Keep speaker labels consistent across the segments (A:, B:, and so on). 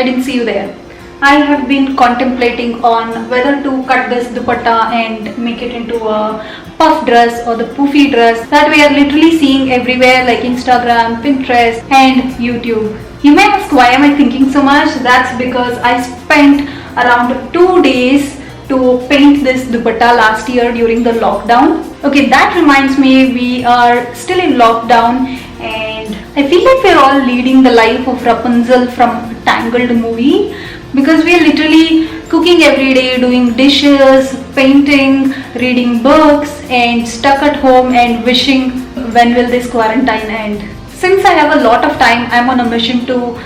A: I didn't see you there. I have been contemplating on whether to cut this dupatta and make it into a puff dress or the poofy dress that we are literally seeing everywhere like Instagram, Pinterest and YouTube. You may ask, why am I thinking so much? That's because I spent around 2 days to paint this dupatta last year during the lockdown. Okay, that reminds me, we are still in lockdown and I feel like we're all leading the life of Rapunzel from Tangled movie, because we are literally cooking every day, doing dishes, painting, reading books and stuck at home and wishing when will this quarantine end. Since I have a lot of time, I'm on a mission to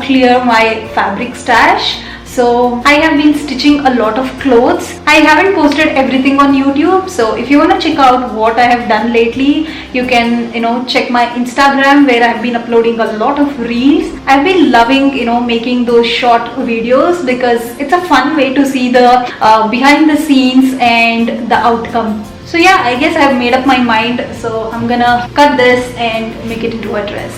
A: clear my fabric stash. So I have been stitching a lot of clothes. I haven't posted everything on YouTube, so if you want to check out what I have done lately, you can check my Instagram where I've been uploading a lot of reels. I've been loving making those short videos because it's a fun way to see the behind the scenes and the outcome. So yeah, I guess I've made up my mind, so I'm gonna cut this and make it into a dress.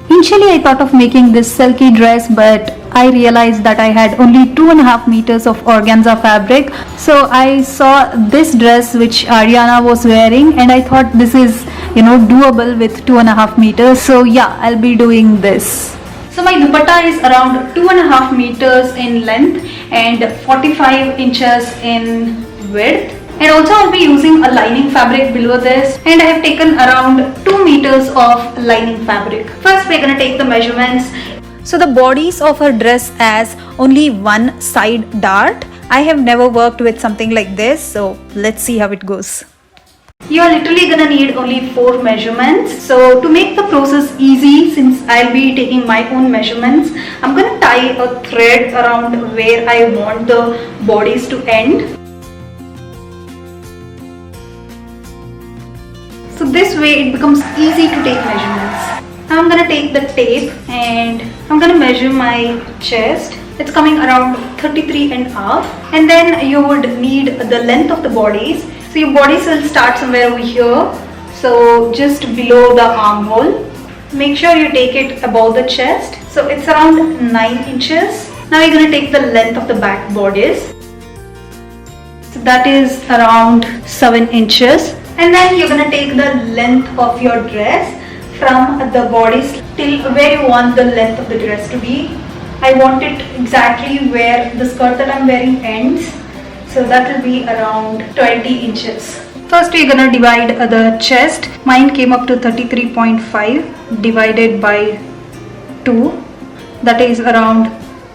A: Initially I thought of making this silky dress, but I realized that I had only 2.5 meters of organza fabric. So I saw this dress which Ariana was wearing and I thought this is doable with 2.5 meters. So yeah, I'll be doing this. So my dupatta is around 2.5 meters in length and 45 inches in width. And also I'll be using a lining fabric below this, and I have taken around 2 meters of lining fabric. First we're gonna take the measurements. So the bodies of her dress has only one side dart. I have never worked with something like this, so let's see how it goes. You are literally gonna need only 4 measurements. So to make the process easy, since I'll be taking my own measurements, I'm gonna tie a thread around where I want the bodies to end. So this way it becomes easy to take measurements. Now I'm gonna take the tape and I'm gonna measure my chest. It's coming around 33.5, and then you would need the length of the bodies. So your bodies will start somewhere over here, so just below the armhole. Make sure you take it above the chest. So it's around 9 inches. Now you're gonna take the length of the back bodies. So that is around 7 inches. And then you're gonna take the length of your dress from the bodies till where you want the length of the dress to be. I want it exactly where the skirt that I'm wearing ends. So that will be around 20 inches. First we're gonna divide the chest. Mine came up to 33.5 divided by 2. That is around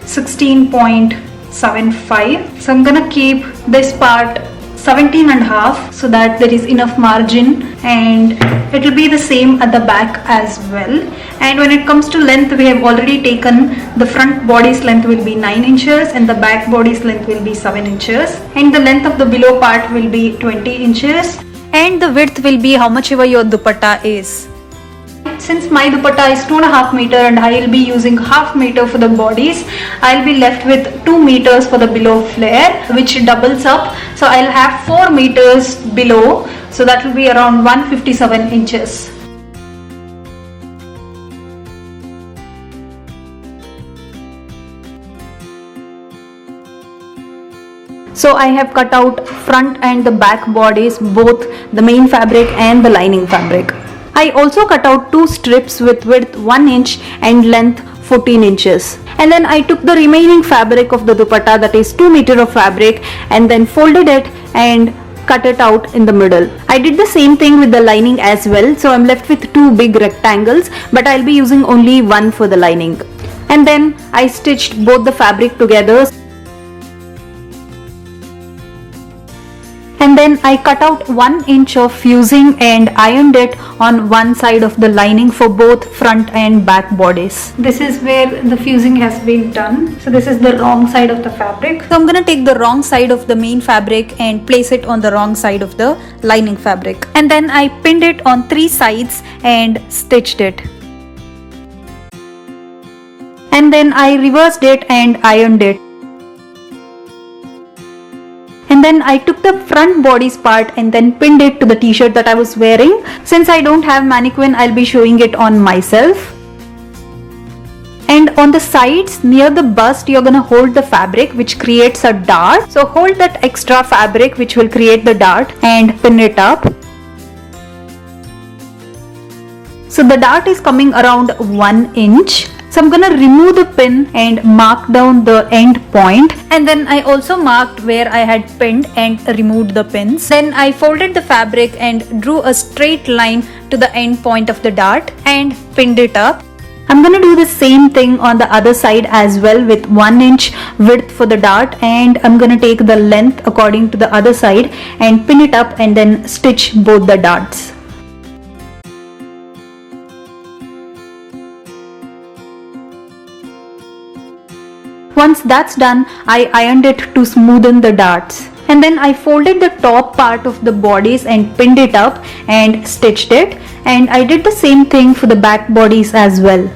A: 16.75. So I'm gonna keep this part 17.5 so that there is enough margin, and it will be the same at the back as well. And when it comes to length, we have already taken the front body's length will be 9 inches and the back body's length will be 7 inches, and the length of the below part will be 20 inches, and the width will be how much ever your dupatta is. Since my dupatta is 2.5 meter and I will be using 0.5 meter for the bodies, I'll be left with 2 meters for the below flare, which doubles up. So I'll have 4 meters below. So that will be around 157 inches. So I have cut out front and the back bodies, both the main fabric and the lining fabric. I also cut out 2 strips with width 1 inch and length 14 inches. And then I took the remaining fabric of the dupatta, that is 2 meters of fabric, and then folded it and cut it out in the middle. I did the same thing with the lining as well, so I'm left with 2 big rectangles, but I'll be using only one for the lining. And then I stitched both the fabric together. And then I cut out 1 inch of fusing and ironed it on one side of the lining for both front and back bodies. This is where the fusing has been done. So this is the wrong side of the fabric. So I'm gonna take the wrong side of the main fabric and place it on the wrong side of the lining fabric. And then I pinned it on 3 sides and stitched it. And then I reversed it and ironed it. And then I took the front bodice part and then pinned it to the t-shirt that I was wearing. Since I don't have mannequin, I'll be showing it on myself. And on the sides near the bust, you're gonna hold the fabric which creates a dart. So hold that extra fabric which will create the dart and pin it up. So the dart is coming around 1 inch. So I'm gonna remove the pin and mark down the end point, and then I also marked where I had pinned and removed the pins. Then I folded the fabric and drew a straight line to the end point of the dart and pinned it up. I'm gonna do the same thing on the other side as well with 1 inch width for the dart, and I'm gonna take the length according to the other side and pin it up and then stitch both the darts. Once that's done, I ironed it to smoothen the darts. And then I folded the top part of the bodies and pinned it up and stitched it. And I did the same thing for the back bodies as well.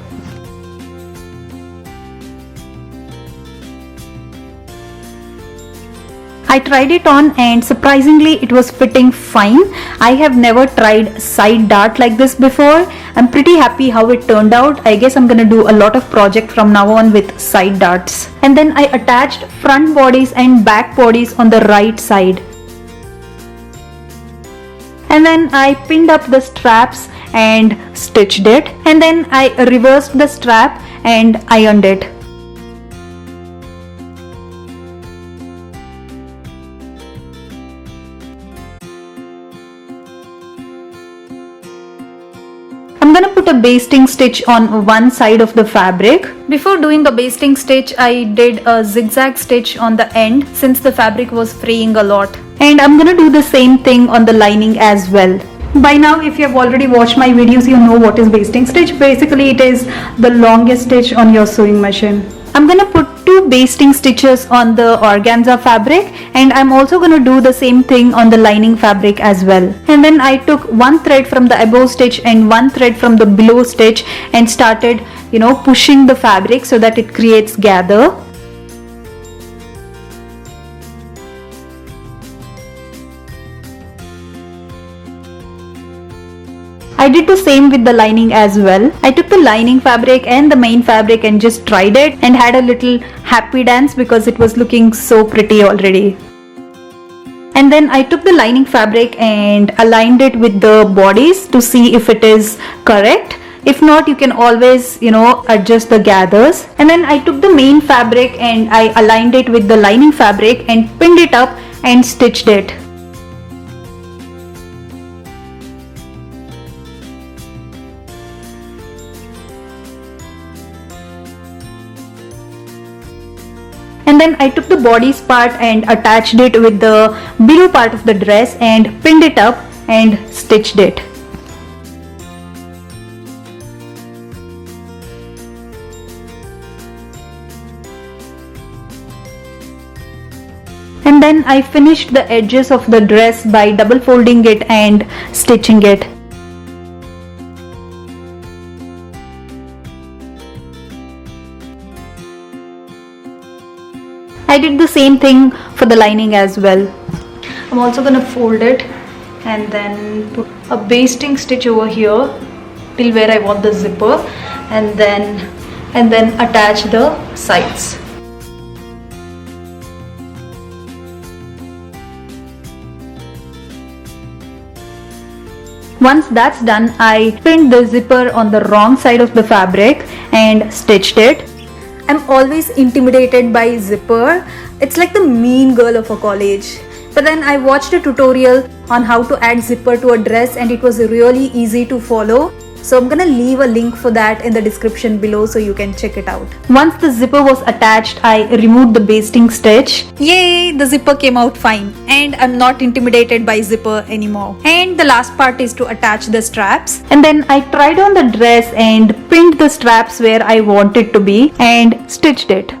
A: I tried it on and surprisingly it was fitting fine. I have never tried side dart like this before. I'm pretty happy how it turned out. I guess I'm gonna do a lot of project from now on with side darts. And then I attached front bodies and back bodies on the right side. And then I pinned up the straps and stitched it. And then I reversed the strap and ironed it. I'm gonna put a basting stitch on one side of the fabric. Before doing the basting stitch, I did a zigzag stitch on the end since the fabric was fraying a lot. And I'm gonna do the same thing on the lining as well. By now, if you have already watched my videos, you know what is basting stitch. Basically, it is the longest stitch on your sewing machine. I'm gonna put 2 basting stitches on the organza fabric, and I'm also gonna do the same thing on the lining fabric as well. And then I took 1 thread from the above stitch and 1 thread from the below stitch and started, pushing the fabric so that it creates gather. I did the same with the lining as well. I took the lining fabric and the main fabric and just tried it and had a little happy dance because it was looking so pretty already. And then I took the lining fabric and aligned it with the bodies to see if it is correct. If not, you can always, adjust the gathers. And then I took the main fabric and I aligned it with the lining fabric and pinned it up and stitched it. And then I took the bodice part and attached it with the below part of the dress and pinned it up and stitched it. And then I finished the edges of the dress by double folding it and stitching it. I did the same thing for the lining as well. I'm also gonna fold it and then put a basting stitch over here till where I want the zipper, and then attach the sides. Once that's done, I pinned the zipper on the wrong side of the fabric and stitched it. I'm always intimidated by zipper. It's like the mean girl of a college. But then I watched a tutorial on how to add zipper to a dress and it was really easy to follow. So I'm gonna leave a link for that in the description below so you can check it out. Once the zipper was attached, I removed the basting stitch. Yay! The zipper came out fine and I'm not intimidated by zipper anymore. And the last part is to attach the straps. And then I tried on the dress and pinned the straps where I want it to be and stitched it.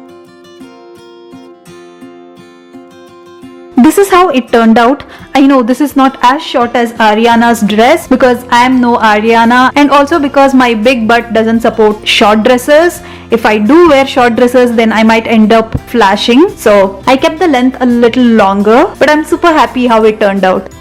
A: This is how it turned out. I know this is not as short as Ariana's dress because I am no Ariana, and also because my big butt doesn't support short dresses. If I do wear short dresses, then I might end up flashing. So I kept the length a little longer, but I'm super happy how it turned out.